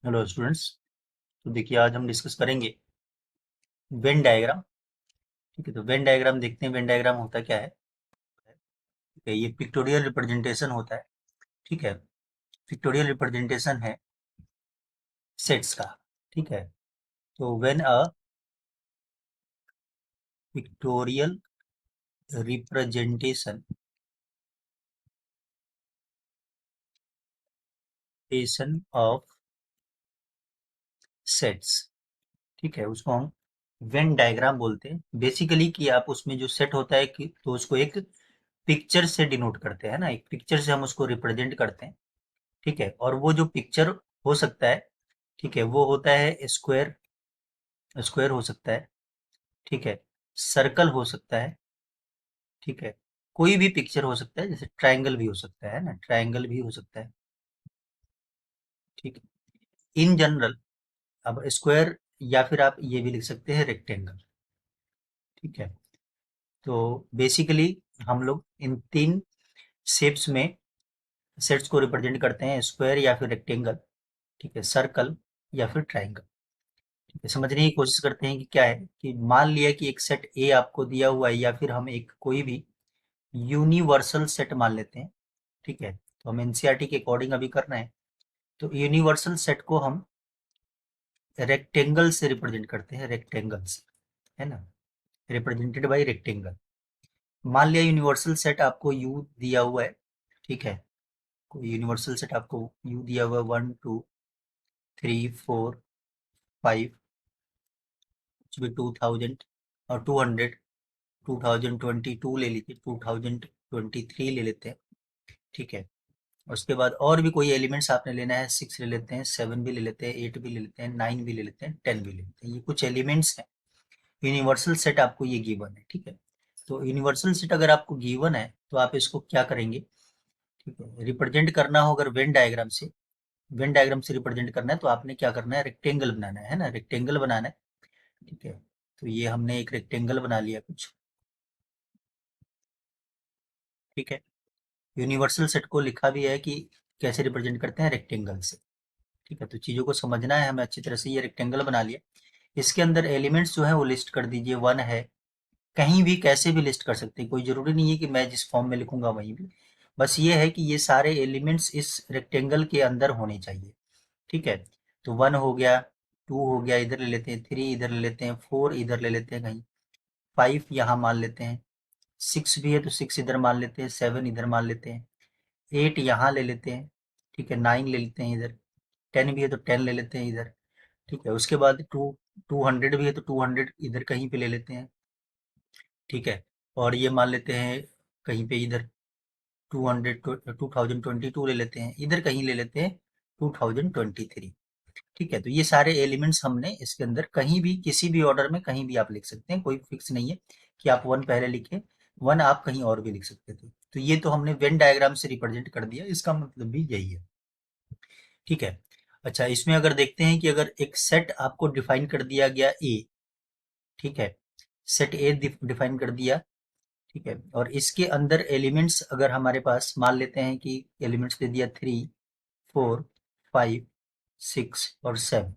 Hello students. तो देखिए आज हम डिस्कस करेंगे वेन डायग्राम। ठीक है, तो वेन डायग्राम देखते हैं। वेन डायग्राम होता क्या है? ठीक है, ये पिक्टोरियल रिप्रेजेंटेशन होता है। ठीक है, पिक्टोरियल रिप्रेजेंटेशन है सेट्स का। ठीक है, तो when a pictorial representation of sets, ठीक है, उसको हम वेन डायग्राम बोलते हैं। बेसिकली कि आप उसमें जो सेट होता है कि तो उसको एक पिक्चर से डिनोट करते हैं ना, एक पिक्चर से हम उसको रिप्रेजेंट करते हैं। ठीक है, और वो जो पिक्चर हो सकता है, ठीक है, वो होता है स्क्वायर। स्क्वायर हो सकता है, ठीक है, सर्कल हो सकता है, ठीक है, कोई भी पिक्चर हो सकता है, जैसे ट्रायंगल भी हो सकता है ना, ट्रायंगल भी हो सकता है। ठीक है, इन जनरल अब स्क्वायर या फिर आप ये भी लिख सकते हैं रेक्टेंगल। ठीक है, तो बेसिकली हम लोग इन तीन शेप्स में सेट्स को रिप्रेजेंट करते हैं, स्क्वायर या फिर रेक्टेंगल, ठीक है, सर्कल या फिर ट्रायंगल। ठीक है, समझने की कोशिश करते हैं कि क्या है। कि मान लिया कि एक सेट ए आपको दिया हुआ है, या फिर हम एक कोई भी यूनिवर्सल सेट मान लेते हैं। ठीक है, तो हम एनसीईआरटी के अकॉर्डिंग अभी कर रहे हैं। तो यूनिवर्सल सेट को हम रेक्टेंगल से रिप्रेजेंट करते हैं, रेक्टेंगल से, है ना, रिप्रेजेंटेड बाय रेक्टेंगल। मान लिया यूनिवर्सल सेट आपको यू दिया हुआ है। ठीक है, कोई यूनिवर्सल सेट आपको यू दिया हुआ है, 1 2 3 4 5, कुछ भी 2000 और 200, 2022 ले लीजिए, 2023 ले लेते हैं। ठीक है, उसके बाद और भी कोई एलिमेंट्स आपने लेना है, 6 ले लेते हैं, 7 भी ले लेते हैं, 8 भी ले लेते हैं, 9 भी ले लेते हैं, 10 भी ले लेते हैं। ये कुछ एलिमेंट्स हैं। यूनिवर्सल सेट आपको ये गिवन है। ठीक है, तो यूनिवर्सल सेट अगर आपको गिवन है तो आप इसको क्या करेंगे? ठीक है, रिप्रेजेंट करना हो अगर वेन डायग्राम से, वेन डायग्राम से रिप्रेजेंट करना है तो आपने क्या करना है? रेक्टेंगल बनाना है ना, रेक्टेंगल बनाना है। ठीक है, तो ये हमने एक रेक्टेंगल बना लिया कुछ। ठीक है, यूनिवर्सल सेट को लिखा भी है कि कैसे रिप्रेजेंट करते हैं? रेक्टेंगल से। ठीक है, तो चीज़ों को समझना है हमें अच्छी तरह से। ये रेक्टेंगल बना लिया, इसके अंदर एलिमेंट्स जो है वो लिस्ट कर दीजिए। 1 है, कहीं भी कैसे भी लिस्ट कर सकते हैं, कोई ज़रूरी नहीं है कि मैं जिस फॉर्म में लिखूंगा वहीं भी। बस ये है कि ये सारे एलिमेंट्स इस रेक्टेंगल के अंदर होने चाहिए। ठीक है, तो 1 हो गया, 2 हो गया, इधर ले लेते हैं, 3 इधर ले लेते हैं, 4 इधर ले लेते हैं कहीं, 5 यहाँ मान लेते हैं, 6 भी है तो 6 इधर मान लेते हैं, 7 इधर मान लेते हैं, 8 यहाँ ले लेते हैं। ठीक है, 9 ले लेते हैं इधर, 10 भी है तो 10 ले लेते हैं इधर। ठीक है, उसके बाद 200 भी है तो 200 इधर कहीं पे ले लेते हैं। ठीक है, और ये मान लेते हैं कहीं पे इधर 200, 2022 ले लेते हैं, इधर कहीं ले लेते हैं 2023। ठीक है, तो ये सारे एलिमेंट्स हमने इसके अंदर कहीं भी किसी भी ऑर्डर में कहीं भी आप लिख सकते हैं, कोई फिक्स नहीं है कि आप 1 पहले लिखें, 1 आप कहीं और भी लिख सकते थे। तो ये तो हमने वेन डायग्राम से रिप्रेजेंट कर दिया, इसका मतलब भी यही है। ठीक है, अच्छा, इसमें अगर देखते हैं कि अगर एक सेट आपको डिफाइन कर दिया गया ए, ठीक है, सेट ए डिफाइन कर दिया, ठीक है, और इसके अंदर एलिमेंट्स अगर हमारे पास मान लेते हैं कि एलिमेंट्स दे दिया 3 4 5 6 और 7,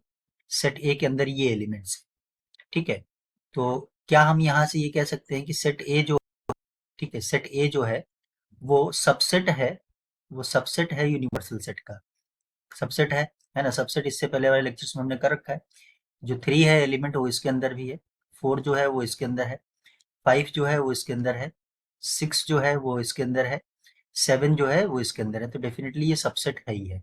सेट ए के अंदर ये एलिमेंट्स। ठीक है, तो क्या हम यहाँ से ये कह सकते हैं कि सेट ए जो, ठीक है, सेट ए जो है वो सबसेट है, वो सबसेट है यूनिवर्सल सेट का, सबसेट है ना। सबसेट इससे पहले वाले लेक्चर्स में हमने कर रखा है। जो 3 है एलिमेंट वो इसके अंदर भी है, 4 जो है वो इसके अंदर है, 5 जो है वो इसके अंदर है, 6 जो है वो इसके अंदर है, 7 जो है वो इसके अंदर है, तो डेफिनेटली ये सबसेट है ही है।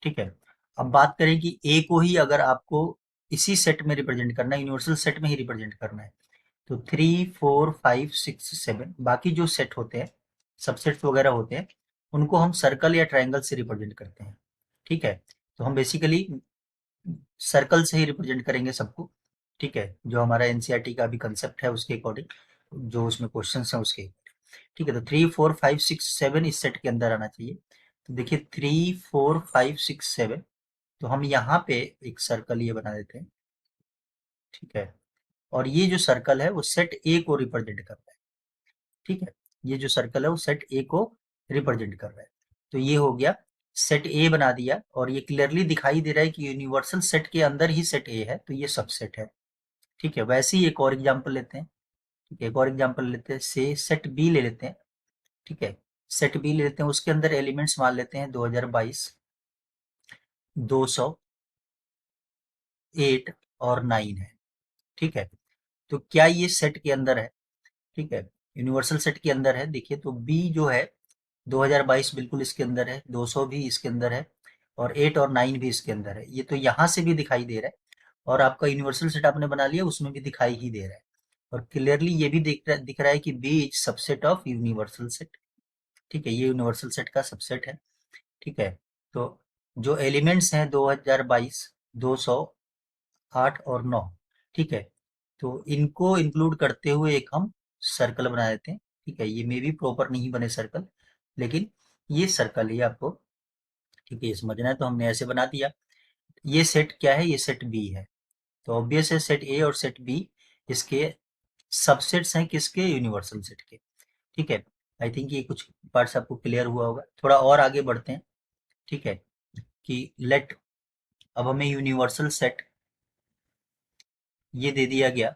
ठीक है, अब बात करें कि ए को ही अगर आपको इसी सेट में रिप्रेजेंट करना है, यूनिवर्सल सेट में ही रिप्रेजेंट करना है, तो 3 4 5 6 7 बाकी जो सेट होते हैं, सबसेट्स वगैरह होते हैं, उनको हम सर्कल या ट्राइंगल से रिप्रेजेंट करते हैं। ठीक है, तो हम बेसिकली सर्कल से ही रिप्रेजेंट करेंगे सबको। ठीक है, जो हमारा एनसीईआरटी का अभी कंसेप्ट है उसके अकॉर्डिंग, जो उसमें क्वेश्चन हैं उसके। ठीक है, तो 3 4 5 6 7 इस सेट के अंदर आना चाहिए। तो देखिए 3 4 5 6 7, तो हम यहाँ पे एक सर्कल ये बना देते हैं। ठीक है, और ये जो सर्कल है वो सेट ए को रिप्रेजेंट करता है। ठीक है, ये जो सर्कल है वो सेट ए को रिप्रेजेंट कर रहा है। तो ये हो गया सेट ए बना दिया और ये क्लियरली दिखाई दे रहा है कि यूनिवर्सल सेट के अंदर ही सेट ए है, तो ये सबसेट है। ठीक है, वैसे ही एक और एग्जांपल लेते हैं। ठीक है, एक और एग्जांपल लेते हैं, से सेट बी ले लेते हैं। ठीक है, सेट बी ले लेते हैं, उसके अंदर एलिमेंट्स मान लेते हैं 2022, 200, 8 और 9 है। ठीक है, तो क्या ये सेट के अंदर है? ठीक है, यूनिवर्सल सेट के अंदर है। देखिए तो बी जो है 2022 बिल्कुल इसके अंदर है, 200 भी इसके अंदर है और 8 और 9 भी इसके अंदर है। ये तो यहाँ से भी दिखाई दे रहा है और आपका यूनिवर्सल सेट आपने बना लिया उसमें भी दिखाई ही दे रहा है। और क्लियरली ये भी दिख रहा है कि B is subset of universal set. ठीक है, ये यूनिवर्सल सेट का सबसेट है। ठीक है, तो जो एलिमेंट्स हैं 2022, 200, 8 और 9। ठीक है, तो इनको इंक्लूड करते हुए एक हम सर्कल बना देते हैं। ठीक है, ये मे भी प्रॉपर नहीं बने सर्कल, लेकिन ये सर्कल ही आपको, ठीक है, ये समझना है तो हमने ऐसे बना दिया। ये सेट क्या है? ये सेट बी है। तो ऑब्वियस है सेट ए और सेट बी इसके सबसेट्स हैं, किसके? यूनिवर्सल सेट के। ठीक है, आई थिंक ये कुछ पार्ट्स आपको क्लियर हुआ होगा। थोड़ा और आगे बढ़ते हैं। ठीक है, कि लेट, अब हमें यूनिवर्सल सेट ये दे दिया गया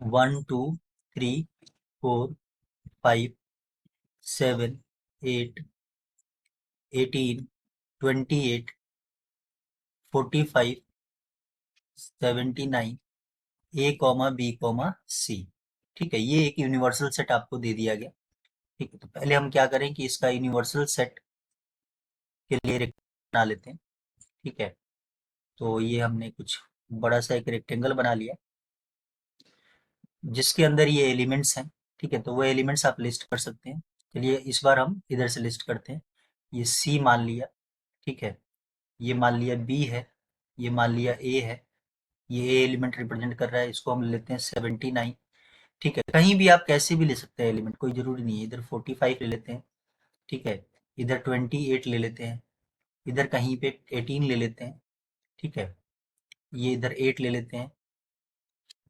1 2 3 4 5 7 8 18 28 45 79 ए कॉमा बी कॉमा सी। ठीक है, ये एक यूनिवर्सल सेट आपको दे दिया गया। ठीक है, तो पहले हम क्या करें कि इसका यूनिवर्सल सेट के लिए बना लेते हैं। ठीक है, तो ये हमने कुछ बड़ा सा एक रेक्टेंगल बना लिया जिसके अंदर ये एलिमेंट्स हैं। ठीक है, तो वो एलिमेंट्स आप लिस्ट कर सकते हैं। चलिए इस बार हम इधर से लिस्ट करते हैं। ये सी मान लिया। ठीक है, ये मान लिया बी है, ये मान लिया ए है, ये ए एलिमेंट रिप्रेजेंट कर रहा है, इसको हम लेते हैं 79। ठीक है, कहीं भी आप कैसे भी ले सकते हैं एलिमेंट, कोई जरूरी नहीं है। इधर 45 ले लेते हैं। ठीक है, इधर 28 ले लेते हैं, इधर कहीं पे 18 ले लेते हैं। ठीक है, ये इधर 8 ले लेते हैं,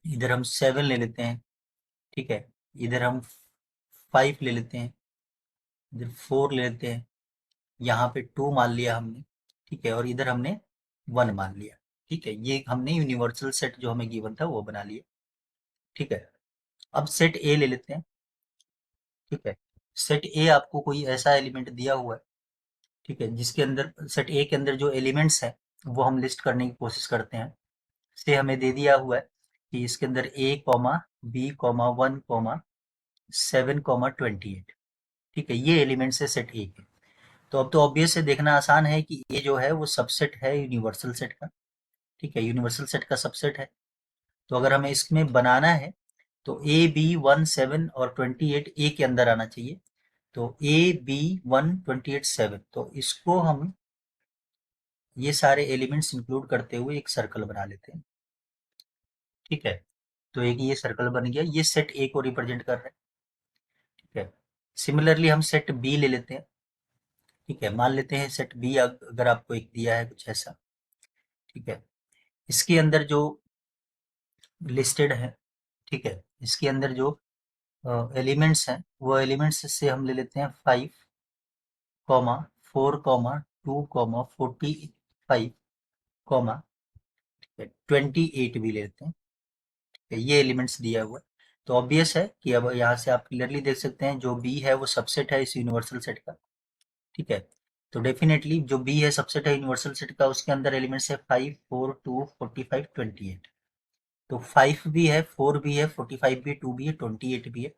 इधर हम 7 ले लेते हैं। ठीक है, इधर हम 5 ले लेते हैं, इधर 4 ले लेते हैं, यहाँ पे 2 मान लिया हमने। ठीक है, और इधर हमने 1 मान लिया। ठीक है, ये हमने यूनिवर्सल सेट जो हमें गिवन था वो बना लिया। ठीक है, अब सेट ए ले लेते हैं। ठीक है, सेट ए आपको कोई ऐसा एलिमेंट दिया हुआ है। ठीक है, जिसके अंदर सेट ए के अंदर जो एलिमेंट्स हैं वो हम लिस्ट करने की कोशिश करते हैं। से हमें दे दिया हुआ है कि इसके अंदर A comma B comma 1 comma 7 comma 28। ठीक है, ये एलिमेंट्स है सेट ए के। तो अब तो ऑब्वियस है, देखना आसान है कि ये जो है वो सबसेट है यूनिवर्सल सेट का। ठीक है, यूनिवर्सल सेट का सबसेट है। तो अगर हमें इसमें बनाना है तो ए बी 1 7 और 28 ए के अंदर आना चाहिए। तो ए बी 1 28 7, तो इसको हम ये सारे एलिमेंट्स इंक्लूड करते हुए एक सर्कल बना लेते हैं। ठीक है, तो एक ये सर्कल बन गया, ये सेट ए को रिप्रेजेंट कर रहा है। ठीक है, सिमिलरली हम सेट बी ले लेते हैं। ठीक है, मान लेते हैं सेट बी अगर आपको एक दिया है कुछ ऐसा। ठीक है, इसके अंदर जो लिस्टेड है, ठीक है, इसके अंदर जो एलिमेंट्स हैं वो एलिमेंट्स से हम ले लेते हैं 5 4 2 45 28 भी ले लेते हैं। ठीक है, ये एलिमेंट्स दिया हुआ है। तो ऑब्वियस है कि अब यहाँ से आप क्लियरली देख सकते हैं जो बी है वो सबसेट है इस यूनिवर्सल सेट का। ठीक है, तो डेफिनेटली जो बी है सबसेट है यूनिवर्सल सेट का, उसके अंदर एलिमेंट्स है 5 4 2 45 28। तो 5 भी है, 4 भी है, 45 भी है, 2 भी है, 28 भी है।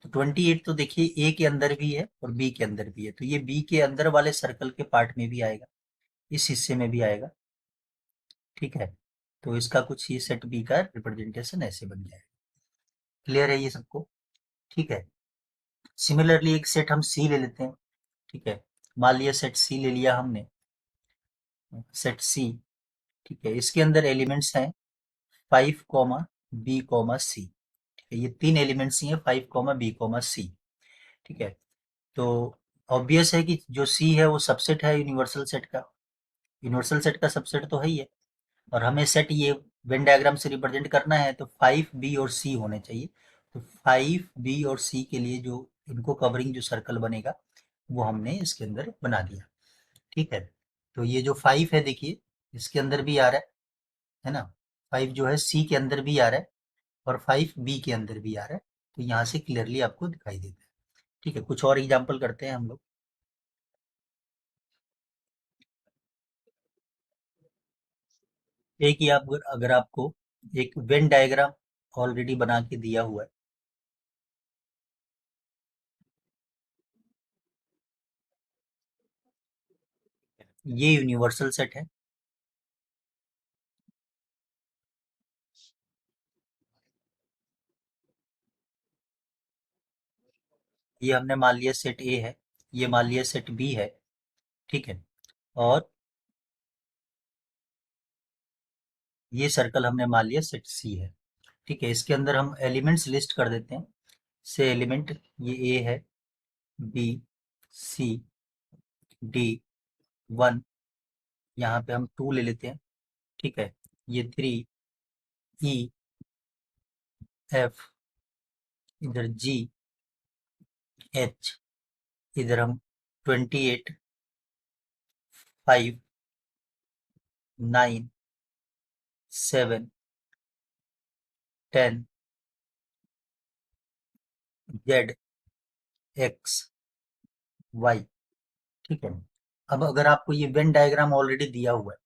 तो 28 तो देखिए ए के अंदर भी है और बी के अंदर भी है, तो ये बी के अंदर वाले सर्कल के पार्ट में भी आएगा, इस हिस्से में भी आएगा। ठीक है, तो इसका कुछ ये सेट बी का रिप्रेजेंटेशन ऐसे बन जाएगा। क्लियर है ये सबको? ठीक है, सिमिलरली एक सेट हम सी ले लेते हैं। ठीक है, मान लिया सेट सी ले लिया हमने, सेट सी। ठीक है, इसके अंदर एलिमेंट्स हैं 5 बी सी। ठीक है, ये तीन एलिमेंट्स ही हैं 5 बी सी। ठीक है, तो ऑब्वियस है कि जो सी है वो सबसेट है यूनिवर्सल सेट का। यूनिवर्सल सेट का सबसेट तो है ही है, और हमें सेट ये वेन डायग्राम से रिप्रेजेंट करना है तो 5 बी और सी होने चाहिए। तो 5 बी और सी के लिए जो इनको कवरिंग जो सर्कल बनेगा वो हमने इसके अंदर बना दिया। ठीक है, तो ये जो 5 है देखिए इसके अंदर भी आ रहा है ना, 5 जो है सी के अंदर भी आ रहा है और 5 बी के अंदर भी आ रहा है, तो यहाँ से क्लियरली आपको दिखाई देता है। ठीक है, कुछ और एग्जाम्पल करते हैं हम लोग। एक ही आप अगर आपको एक वेन डायग्राम ऑलरेडी बना के दिया हुआ है, ये यूनिवर्सल सेट है, ये हमने मान लिया सेट ए है, ये मान लिया सेट बी है। ठीक है, और ये सर्कल हमने मान लिया सेट सी है। ठीक है, इसके अंदर हम एलिमेंट्स लिस्ट कर देते हैं। से एलिमेंट ये ए है, बी, सी, डी, 1, यहाँ पे हम 2 ले लेते हैं। ठीक है, ये 3, ई, एफ, इधर जी, एच, इधर हम 28, 5, 9, 7, 10, जेड, एक्स, वाई। ठीक है, अब अगर आपको ये वेन डायग्राम ऑलरेडी दिया हुआ है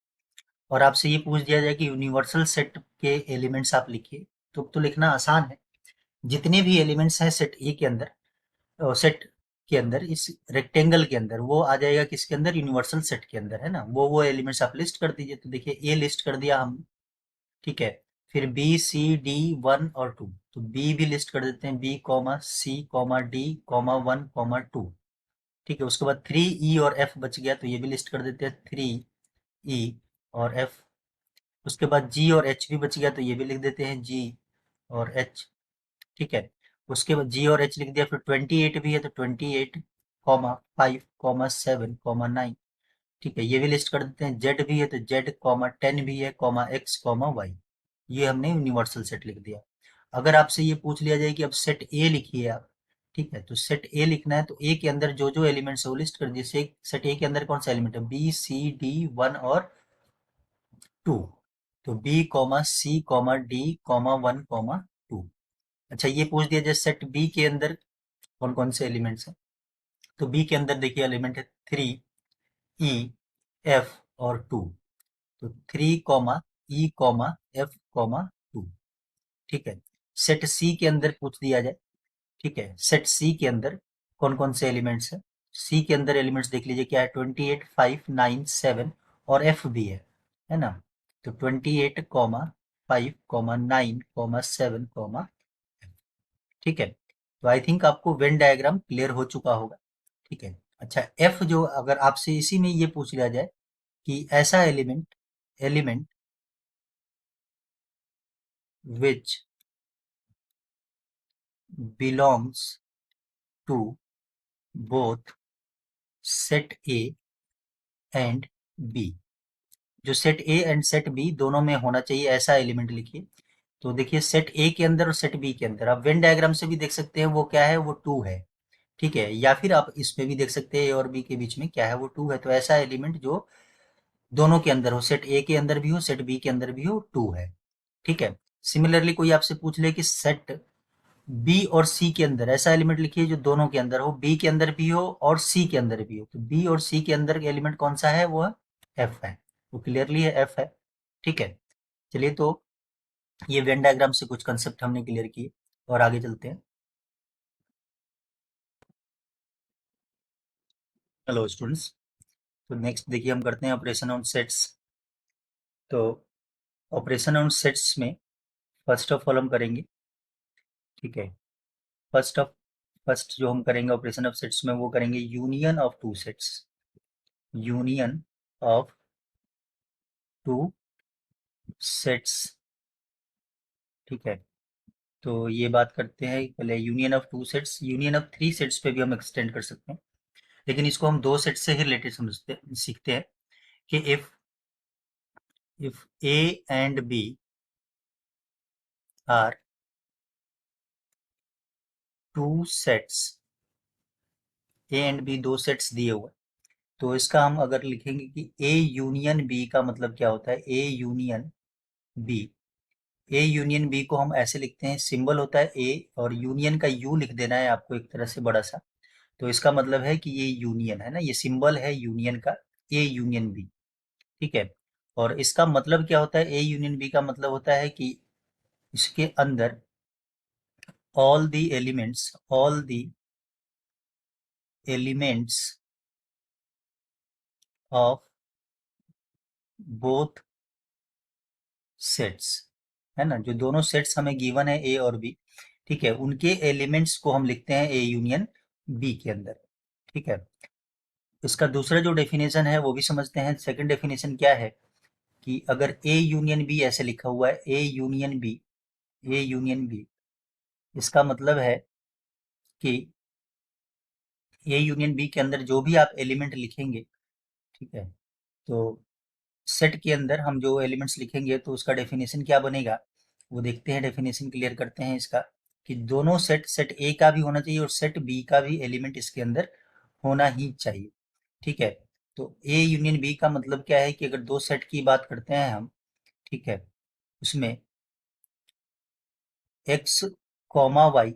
और आपसे ये पूछ दिया जाए कि यूनिवर्सल सेट के एलिमेंट्स आप लिखिए, तो लिखना आसान है। जितने भी एलिमेंट्स हैं सेट ए के अंदर, सेट के अंदर, इस रेक्टेंगल के अंदर, वो आ जाएगा किसके अंदर, यूनिवर्सल सेट के अंदर, है ना। वो एलिमेंट्स आप लिस्ट कर दीजिए। तो देखिए ए लिस्ट कर दिया हम। ठीक है, फिर बी, सी, डी, 1 और 2, तो बी भी लिस्ट कर देते हैं, B comma C comma D comma 1 comma 2। ठीक है, उसके बाद 3 ई और एफ बच गया, तो ये भी लिस्ट कर देते हैं, 3 ई और एफ। उसके बाद जी और एच भी बच गया, तो ये भी लिख देते हैं, जी और एच। ठीक है, उसके बाद जी और एच लिख दिया, फिर 28 भी है, तो 28, 5, 7, 9। ठीक है, ये भी लिस्ट कर देते हैं, जेड भी है, तो जेड कॉमा 10 भी है, कॉमा एक्स कॉमा वाई। ये हमने यूनिवर्सल सेट लिख दिया। अगर आपसे ये पूछ लिया जाए कि अब सेट ए लिखिए आप, ठीक है, तो सेट ए लिखना है, तो ए के अंदर जो जो एलिमेंट्स है वो लिस्ट कर दिए। सेट ए के अंदर कौन सा एलिमेंट है, बी, सी, डी, 1 और 2। तो B comma C comma D comma 1 comma 2। अच्छा, ये पूछ दिया जाए सेट बी के अंदर कौन कौन से एलिमेंट्स हैं, तो बी के अंदर देखिए एलिमेंट है 3, ई, एफ और 2। तो 3, ई, एफ, 2। ठीक है, सेट सी के अंदर पूछ दिया जाए, ठीक है, सेट सी के अंदर कौन कौन से एलिमेंट्स हैं। सी के अंदर एलिमेंट्स देख लीजिए क्या है, 28, 5, 9, 7 और एफ भी है ना। तो 28, 5, 9, 7, ठीक है। तो आई थिंक आपको वेन डायग्राम क्लियर हो चुका होगा। ठीक है, अच्छा, एफ जो अगर आपसे इसी में ये पूछ लिया जाए कि ऐसा element element which belongs to both set A and B, जो set A and set B दोनों में होना चाहिए, ऐसा एलिमेंट लिखिए। तो देखिए सेट ए के अंदर और सेट बी के अंदर आप वेन डायग्राम से भी देख सकते हैं, वो क्या है, वो 2 है। ठीक है, या फिर आप इसमें भी देख सकते हैं ए और बी के बीच में क्या है, वो 2 है। तो ऐसा एलिमेंट जो दोनों के अंदर हो, सेट ए के अंदर भी हो, सेट बी के अंदर भी हो, 2 है। ठीक है, सिमिलरली कोई आपसे पूछ ले कि सेट बी और सी के अंदर ऐसा एलिमेंट लिखिए जो दोनों के अंदर हो, बी के अंदर भी हो और सी के अंदर भी हो, तो बी और सी के अंदर एलिमेंट कौन सा है, वो एफ है। वो क्लियरली है, एफ है। ठीक है, चलिए, तो ये वेन डायग्राम से कुछ कंसेप्ट हमने क्लियर किए और आगे चलते हैं। हेलो स्टूडेंट्स, तो नेक्स्ट देखिए हम करते हैं ऑपरेशन ऑन सेट्स। तो ऑपरेशन ऑन सेट्स में फर्स्ट ऑफ ऑल हम करेंगे, ठीक है, फर्स्ट जो हम करेंगे ऑपरेशन ऑफ सेट्स में, वो करेंगे union of two sets. Union of two sets. ठीक है, तो ये बात करते हैं पहले union of two sets, union of three sets पे भी हम एक्सटेंड कर सकते हैं, लेकिन इसको हम दो सेट से ही रिलेटेड समझते सीखते हैं कि if A and B are two sets A and B दो सेट्स दिए हुए हैं, तो इसका हम अगर लिखेंगे कि ए यूनियन बी का मतलब क्या होता है, A union B. A union B को हम ऐसे लिखते हैं, सिंबल होता है ए और यूनियन का यू लिख देना है आपको एक तरह से बड़ा सा। तो इसका मतलब है कि ये यूनियन है ना, ये सिंबल है यूनियन का, ए यूनियन बी। ठीक है। और इसका मतलब क्या होता है, ए यूनियन बी का मतलब होता है कि इसके अंदर all the elements of both sets, है ना, जो दोनों सेट्स हमें गिवन है ए और बी, ठीक है, उनके एलिमेंट्स को हम लिखते हैं ए यूनियन बी के अंदर। ठीक है। इसका दूसरा जो डेफिनेशन है वो भी समझते हैं। सेकंड डेफिनेशन क्या है कि अगर ए यूनियन बी ऐसे लिखा हुआ है, A union B, A union B, इसका मतलब है कि ए यूनियन बी के अंदर जो भी आप एलिमेंट लिखेंगे, ठीक है, तो सेट के अंदर हम जो एलिमेंट्स लिखेंगे तो उसका डेफिनेशन क्या बनेगा, वो देखते हैं, डेफिनेशन क्लियर करते हैं इसका, कि दोनों सेट ए का भी होना चाहिए और सेट बी का भी एलिमेंट इसके अंदर होना ही चाहिए। ठीक है। तो ए यूनियन बी का मतलब क्या है कि अगर दो सेट की बात करते हैं हम, ठीक है, उसमें X comma Y,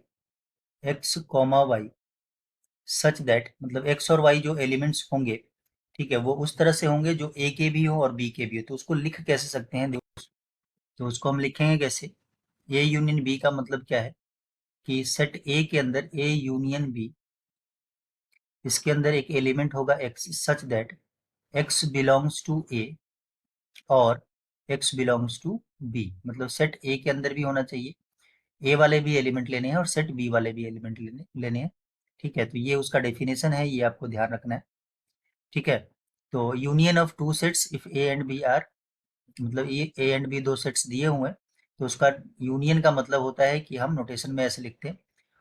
X comma Y such that, मतलब एक्स और वाई जो एलिमेंट्स होंगे, ठीक है, वो उस तरह से होंगे जो ए के भी हो और बी के भी हो। तो उसको लिख कैसे सकते हैं, देखो, तो उसको हम लिखेंगे कैसे, ए यूनियन बी का मतलब क्या है कि सेट ए के अंदर ए यूनियन बी, इसके अंदर एक एलिमेंट होगा X such that X belongs to A और एक्स बिलोंग्स टू बी, मतलब सेट ए के अंदर भी होना चाहिए, ए वाले भी एलिमेंट लेने हैं और सेट बी वाले भी एलिमेंट लेने लेने हैं। ठीक है। तो ये उसका डेफिनेशन है, ये आपको ध्यान रखना है। ठीक है। तो union of two sets if A and B are, मतलब ये ए एंड बी दो सेट्स दिए हुए हैं, तो उसका यूनियन का मतलब होता है कि हम नोटेशन में ऐसे लिखते हैं।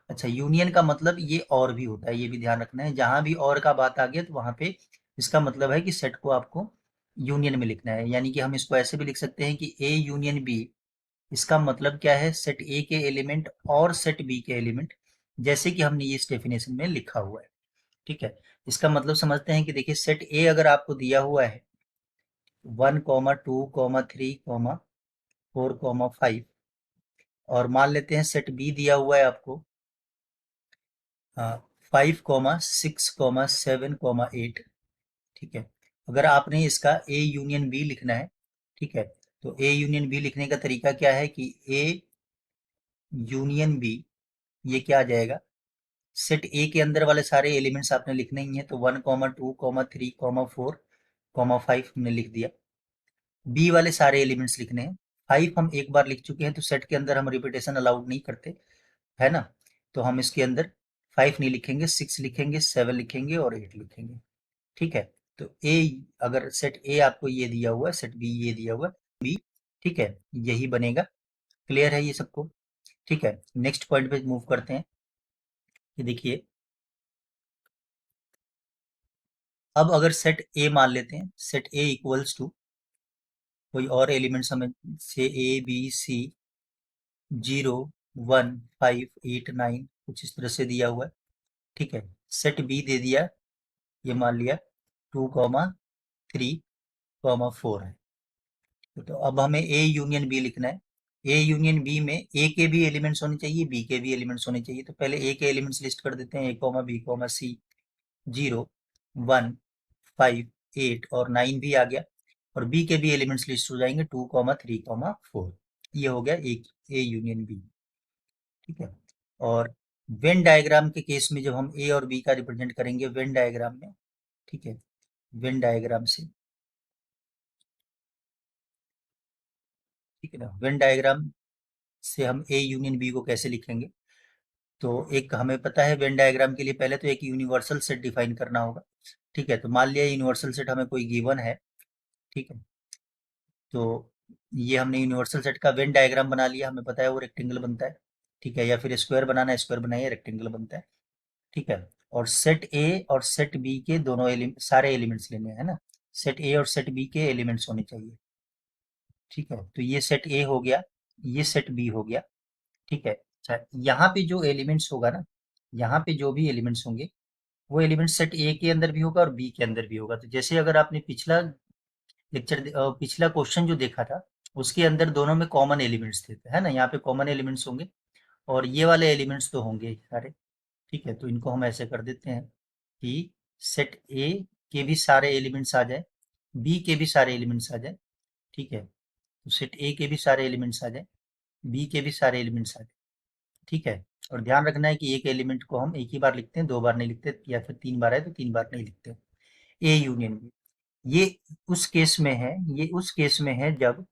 अच्छा, यूनियन का मतलब ये और भी होता है, ये भी ध्यान रखना है, जहां भी और का बात आ गया तो वहां पे इसका मतलब है कि सेट को आपको यूनियन में लिखना है। यानी कि हम इसको ऐसे भी लिख सकते हैं कि ए यूनियन बी, इसका मतलब क्या है, सेट ए के एलिमेंट और सेट बी के एलिमेंट, जैसे कि हमने ये इस डेफिनेशन में लिखा हुआ है। ठीक है। इसका मतलब समझते हैं कि देखिए, सेट ए अगर आपको दिया हुआ है 1,2,3,4,5, और मान लेते हैं सेट बी दिया हुआ है आपको 5,6,7,8। ठीक है। अगर आपने इसका ए यूनियन बी लिखना है, ठीक है, तो ए यूनियन बी लिखने का तरीका क्या है कि ए यूनियन बी, ये क्या आ जाएगा, सेट ए के अंदर वाले सारे एलिमेंट्स आपने लिखने ही हैं, तो 1,2,3,4,5 हमने लिख दिया। बी वाले सारे एलिमेंट्स लिखने हैं, 5 हम एक बार लिख चुके हैं, तो सेट के अंदर हम रिपीटेशन अलाउड नहीं करते, है ना, तो हम इसके अंदर 5 नहीं लिखेंगे, 6 लिखेंगे, 7 लिखेंगे और 8 लिखेंगे। ठीक है। तो ए, अगर सेट ए आपको ये दिया हुआ है, सेट बी ये दिया हुआ है, बी, ठीक है, यही बनेगा। क्लियर है ये सबको। ठीक है। नेक्स्ट पॉइंट पे मूव करते हैं कि देखिए, अब अगर सेट ए मान लेते हैं, सेट ए इक्वल्स टू कोई और एलिमेंट्स हमें से ए बी सी 0, 1, 5, 8, 9 कुछ इस तरह से दिया हुआ है। ठीक है। सेट बी दे दिया, ये मान लिया 2,3,4 है। तो अब हमें ए यूनियन बी लिखना है। ए यूनियन बी में ए के भी एलिमेंट्स होने चाहिए, बी के भी एलिमेंट्स होने चाहिए। तो पहले ए के एलिमेंट्स लिस्ट कर देते हैं, A, B, C 0, 1, 5, 8 और 9 भी आ गया, और बी के भी एलिमेंट्स लिस्ट हो जाएंगे 2, 3, 4। ये हो गया एक ए यूनियन बी। ठीक है। और वेन डायग्राम के केस में जब हम ए और बी का रिप्रेजेंट करेंगे वेन डायग्राम में, ठीक है, वेन डायग्राम से, ठीक है ना, वेन डायग्राम से हम ए यूनियन बी को कैसे लिखेंगे, तो एक हमें पता है वेन डायग्राम के लिए पहले तो एक यूनिवर्सल सेट डिफाइन करना होगा। ठीक है। तो मान लिया यूनिवर्सल सेट हमें कोई गिवन है, ठीक है, तो ये हमने यूनिवर्सल सेट का वेन डायग्राम बना लिया, हमें पता है वो रेक्टेंगल बनता है। ठीक है। या फिर स्क्वायर बनाना है, स्क्वायर बनाइए, रेक्टेंगल बनता है। ठीक है। और सेट ए और सेट बी के दोनों सारे एलिमेंट्स लेने हैं, है ना, सेट ए और सेट बी के एलिमेंट्स होने चाहिए। ठीक है। तो ये सेट ए हो गया, ये सेट बी हो गया। ठीक है। अच्छा, यहाँ पे जो एलिमेंट्स होगा ना, यहाँ पे जो भी एलिमेंट्स होंगे वो एलिमेंट सेट ए के अंदर भी होगा और बी के अंदर भी होगा। तो जैसे अगर आपने पिछला पिछला क्वेश्चन जो देखा था, उसके अंदर दोनों में कॉमन एलिमेंट्स थे, है ना, यहाँ पे कॉमन एलिमेंट्स होंगे और ये वाले एलिमेंट्स तो होंगे ही सारे। ठीक है, तो इनको हम ऐसे कर देते हैं कि सेट ए के भी सारे एलिमेंट्स आ जाए, बी के भी सारे एलिमेंट्स आ जाए। ठीक है, तो सेट ए के भी सारे एलिमेंट्स आ जाए, बी के भी सारे एलिमेंट्स आ जाए। ठीक है, और ध्यान रखना है कि एक एलिमेंट को हम एक ही बार लिखते हैं, दो बार नहीं लिखते, या फिर तीन बार है तो तीन बार नहीं लिखते। ए यूनियन बी, ये उस केस में है, ये उस केस में है जब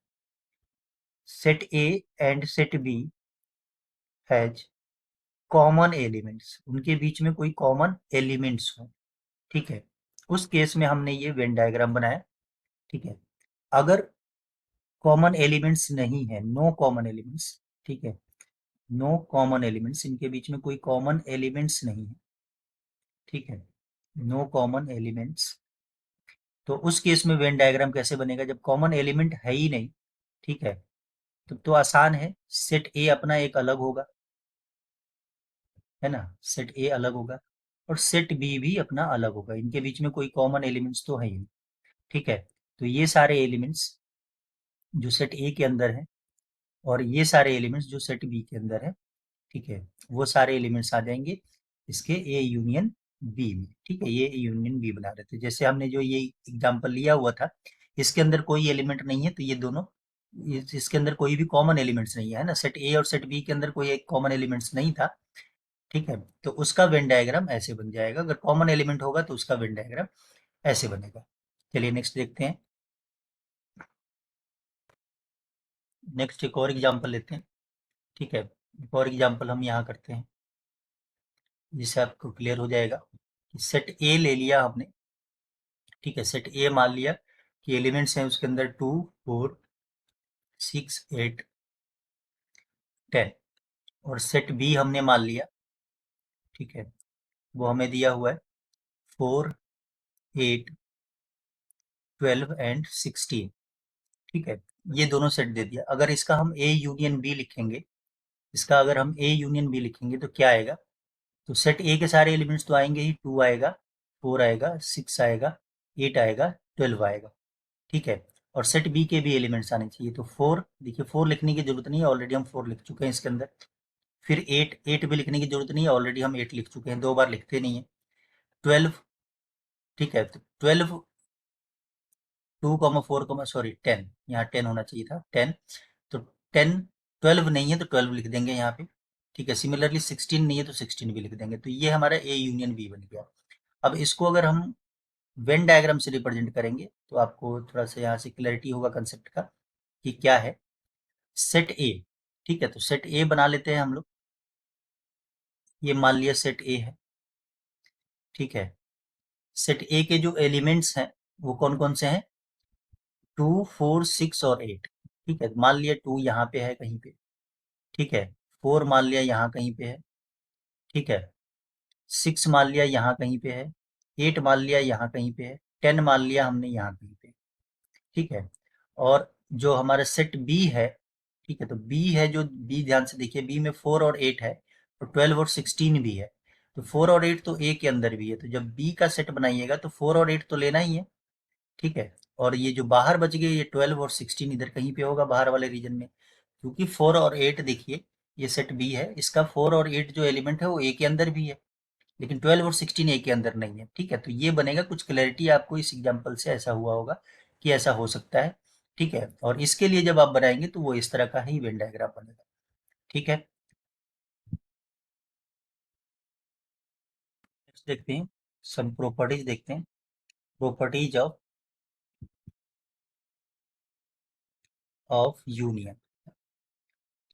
set A and set B has common elements, उनके बीच में कोई कॉमन एलिमेंट्स हो। ठीक है, उस केस में हमने ये वेन डायग्राम बनाया। ठीक है, अगर कॉमन एलिमेंट्स नहीं है, नो कॉमन एलिमेंट्स, ठीक है, नो कॉमन एलिमेंट्स, इनके बीच में कोई कॉमन एलिमेंट्स नहीं है, ठीक है, नो कॉमन एलिमेंट्स, तो उस केस में वेन डायग्राम कैसे बनेगा, जब कॉमन एलिमेंट है ही नहीं। ठीक है, तो आसान है, सेट ए अपना एक अलग होगा, है ना, सेट ए अलग होगा और सेट बी भी अपना अलग होगा, इनके बीच में कोई कॉमन एलिमेंट्स तो है ही नहीं। ठीक है, तो ये सारे एलिमेंट्स जो सेट ए के अंदर है और ये सारे एलिमेंट्स जो सेट बी के अंदर है, ठीक है, वो सारे एलिमेंट्स आ जाएंगे इसके ए यूनियन बी में। ठीक है, ये ए यूनियन बी बना रहे थे, जैसे हमने जो ये एग्जांपल लिया हुआ था, इसके अंदर कोई एलिमेंट नहीं है, तो ये दोनों इसके अंदर कोई भी कॉमन एलिमेंट्स नहीं है ना, सेट ए और सेट बी के अंदर कोई एक कॉमन एलिमेंट्स नहीं था। ठीक है, तो उसका वेन डायग्राम ऐसे बन जाएगा, अगर कॉमन एलिमेंट होगा तो उसका वेन डायग्राम ऐसे बनेगा। चलिए नेक्स्ट देखते हैं, नेक्स्ट एक और एग्जांपल लेते हैं। ठीक है, एक और एग्जांपल हम यहाँ करते हैं जिससे आपको क्लियर हो जाएगा कि सेट ए ले लिया हमने। ठीक है, सेट ए मान लिया कि एलिमेंट्स हैं उसके अंदर 2 4 6 8 10, और सेट बी हमने मान लिया। ठीक है, वो हमें दिया हुआ है 4 8 12 एंड 16। ठीक है, ये दोनों सेट दे दिया, अगर इसका हम ए यूनियन बी लिखेंगे, इसका अगर हम ए यूनियन बी लिखेंगे तो क्या आएगा, तो सेट ए के सारे एलिमेंट्स तो आएंगे ही, 2 आएगा, 4 आएगा, 6 आएगा, 8 आएगा, 12 आएगा। ठीक है, और सेट बी के भी एलिमेंट्स आने चाहिए, तो 4, देखिए 4 लिखने की जरूरत नहीं है, ऑलरेडी हम 4 लिख चुके हैं इसके अंदर। फिर 8, 8 भी लिखने की जरूरत नहीं है, ऑलरेडी हम 8 लिख चुके हैं, दो बार लिखते नहीं है। 12, ठीक है, तो 12, 2, 4, सॉरी 10, यहाँ 10 होना चाहिए था, 10, तो 10, 12 नहीं है तो 12 लिख देंगे यहाँ पे। ठीक है, सिमिलरली 16 नहीं है तो 16 भी लिख देंगे, तो ये हमारा ए यूनियन बी बन गया। अब इसको अगर हम वेन डायग्राम से रिप्रेजेंट करेंगे तो आपको थोड़ा सा यहाँ से क्लैरिटी होगा कंसेप्ट का कि क्या है सेट ए। ठीक है, तो सेट ए बना लेते हैं हम लोग, ये मान लिया सेट ए है। ठीक है, सेट ए के जो एलिमेंट्स हैं वो कौन कौन से हैं, 2 4 6 और 8। ठीक है, मान लिया 2 यहाँ पे है कहीं पे, ठीक है, 4 मान लिया यहाँ कहीं पे है, ठीक है, 6 मान लिया यहाँ कहीं पे है, 8 मान लिया यहाँ कहीं पे है, 10 मान लिया हमने यहाँ कहीं पे। ठीक है, और जो हमारा सेट बी है, ठीक है, तो बी है, जो बी ध्यान से देखिए, बी में 4 और 8 है, तो 12 और 16 भी है, तो 4 और 8 तो ए के अंदर भी है, तो जब बी का सेट बनाइएगा तो 4 और 8 तो लेना ही है। ठीक है, और ये जो बाहर बच गए ये 12 और 16 इधर कहीं पे होगा बाहर वाले रीजन में, क्योंकि 4 और 8 देखिए ये सेट बी है, इसका 4 और 8 जो एलिमेंट है वो ए के अंदर भी है, लेकिन 12 और 16 ए के अंदर नहीं है। ठीक है, तो ये बनेगा, कुछ क्लैरिटी आपको इस एग्जांपल से ऐसा हुआ होगा कि ऐसा हो सकता है। ठीक है, और इसके लिए जब आप बनाएंगे तो वो इस तरह का ही वेन डायग्राम बनेगा। ठीक है, नेक्स्ट देखते हैं, सम प्रॉपर्टीज देखते हैं, प्रॉपर्टीज ऑफ यूनियन।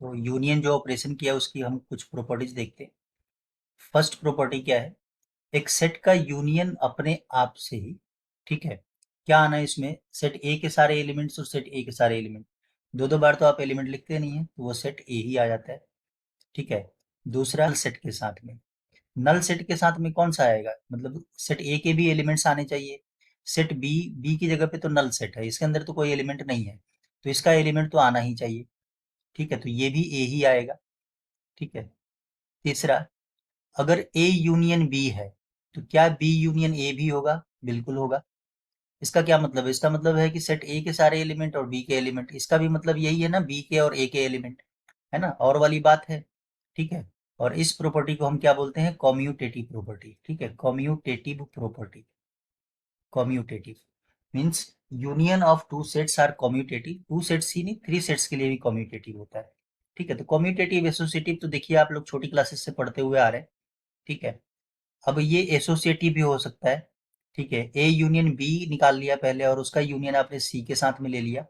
तो यूनियन जो ऑपरेशन किया उसकी हम कुछ प्रॉपर्टीज देखते हैं। फर्स्ट प्रॉपर्टी क्या है, एक सेट का यूनियन अपने आप से ही, ठीक है, क्या आना है इसमें, सेट ए के सारे एलिमेंट्स और सेट ए के सारे एलिमेंट, दो दो बार तो आप एलिमेंट लिखते नहीं है, तो वो सेट ए ही आ जाता है। ठीक है, दूसरा सेट के साथ में, नल सेट के साथ में कौन सा आएगा, मतलब सेट ए के भी एलिमेंट्स आने चाहिए, सेट बी, बी की जगह पे तो नल सेट है, इसके अंदर तो कोई एलिमेंट नहीं है, तो इसका एलिमेंट तो आना ही चाहिए। ठीक है, तो ये भी ए ही आएगा। ठीक है, तीसरा, अगर ए यूनियन बी है, तो क्या बी यूनियन ए भी होगा? बिल्कुल होगा। इसका क्या मतलब है? इसका मतलब है कि सेट ए के सारे एलिमेंट और बी के एलिमेंट, इसका भी मतलब यही है ना, बी के और ए के एलिमेंट, है ना, और वाली बात है। ठीक है। और इस प्रॉपर्टी को हम क्या बोलते हैं? Commutative property. ठीक है, commutative property. Commutative means union of two sets are commutative. Two sets ही नहीं, थ्री सेट्स के लिए भी कॉम्यूटेटिव होता है। ठीक है, तो कॉम्यूटेटिव एसोसिएटिव तो देखिए आप लोग छोटी क्लासेस से पढ़ते हुए आ रहे हैं। ठीक है। अब ये एसोसिएटिव भी हो सकता है। ठीक है, ए यूनियन बी निकाल लिया पहले और उसका यूनियन आपने सी के साथ में ले लिया,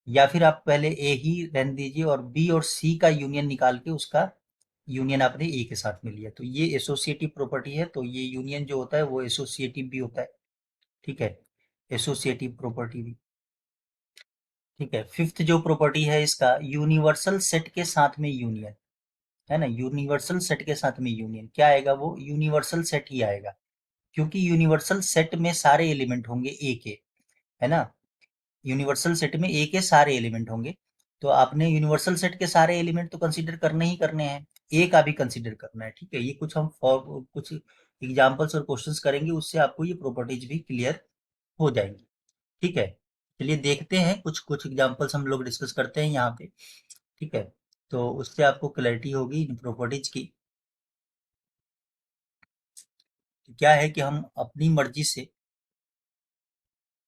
या फिर आप पहले ए ही रहने दीजिए और बी और सी का यूनियन निकाल के उसका यूनियन आपने ए के साथ में लिया, तो ये एसोसिएटिव प्रॉपर्टी है। तो ये यूनियन जो होता है वो एसोसिएटिव भी होता है। ठीक है, एसोसिएटिव प्रॉपर्टी भी। ठीक है, फिफ्थ जो प्रॉपर्टी है इसका, यूनिवर्सल सेट के साथ में यूनियन, है ना, यूनिवर्सल सेट के साथ में यूनियन क्या आएगा? वो यूनिवर्सल सेट ही आएगा, क्योंकि यूनिवर्सल सेट में सारे एलिमेंट होंगे ए के, है ना, यूनिवर्सल सेट में ए के सारे एलिमेंट होंगे। तो आपने यूनिवर्सल सेट के सारे एलिमेंट तो कंसीडर करने ही करने हैं, ए का भी कंसीडर करना है। ठीक है, ये कुछ हम कुछ एग्जांपल्स और क्वेश्चंस करेंगे, उससे आपको ये प्रॉपर्टीज भी क्लियर हो जाएंगी। ठीक है, चलिए देखते हैं, कुछ कुछ एग्जांपल्स हम लोग डिस्कस करते हैं यहाँ पे। ठीक है, तो उससे आपको क्लैरिटी होगी इन प्रॉपर्टीज की। क्या है कि हम अपनी मर्जी से,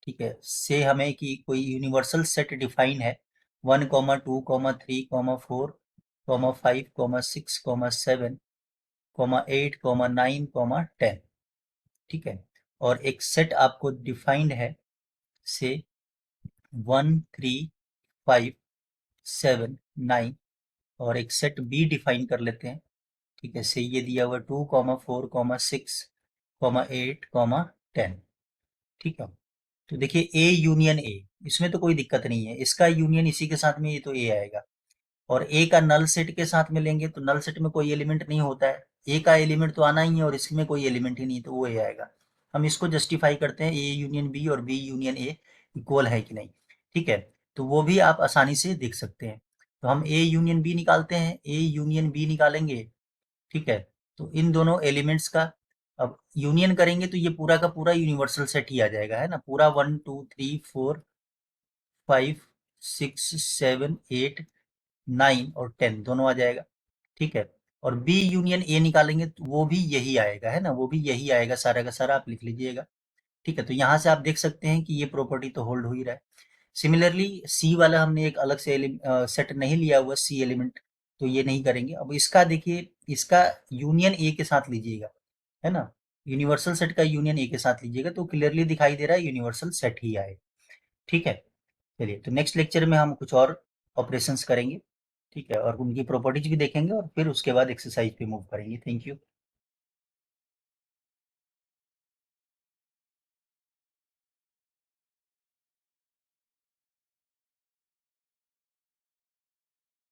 ठीक है, से हमें कि कोई यूनिवर्सल सेट डिफाइन है, 1,2,3,4,5,6,7,8,9,10। ठीक है, और एक सेट आपको डिफाइंड है से 1, 3, 5, 7, 9, और एक सेट बी डिफाइन कर लेते हैं। ठीक है, से ये दिया हुआ 2, 4, 6, 8, 10। ठीक है, तो देखिए ए यूनियन ए, इसमें तो कोई दिक्कत नहीं है, इसका यूनियन इसी के साथ में, ये तो ए आएगा। और ए का नल सेट के साथ में लेंगे तो नल सेट में कोई एलिमेंट नहीं होता है, ए का एलिमेंट तो आना ही है और इसमें कोई एलिमेंट ही नहीं, तो वो ए आएगा। हम इसको जस्टिफाई करते हैं, ए यूनियन बी और बी यूनियन ए इक्वल है कि नहीं। ठीक है, तो वो भी आप आसानी से देख सकते हैं। तो हम ए यूनियन बी निकालते हैं, ए यूनियन बी निकालेंगे। ठीक है, तो इन दोनों एलिमेंट्स का अब यूनियन करेंगे तो ये पूरा का पूरा यूनिवर्सल सेट ही आ जाएगा, है ना, पूरा 1, 2, 3, 4, 5, 6, 7, 8, 9 और 10 दोनों आ जाएगा। ठीक है, और बी यूनियन ए निकालेंगे तो वो भी यही आएगा, है ना, वो भी यही आएगा, सारा का सारा आप लिख लीजिएगा। ठीक है, तो यहाँ से आप देख सकते हैं कि ये प्रॉपर्टी तो होल्ड हो ही रहा है। सिमिलरली सी वाला हमने एक अलग से सेट नहीं लिया हुआ सी एलिमेंट, तो ये नहीं करेंगे। अब इसका देखिए, इसका यूनियन ए के साथ लीजिएगा, है ना, यूनिवर्सल सेट का यूनियन ए के साथ लीजिएगा तो क्लियरली दिखाई दे रहा है यूनिवर्सल सेट ही आए। ठीक है, चलिए, तो नेक्स्ट लेक्चर में हम कुछ और ऑपरेशंस करेंगे। ठीक है, और उनकी प्रॉपर्टीज भी देखेंगे और फिर उसके बाद एक्सरसाइज पे मूव करेंगे। Thank you.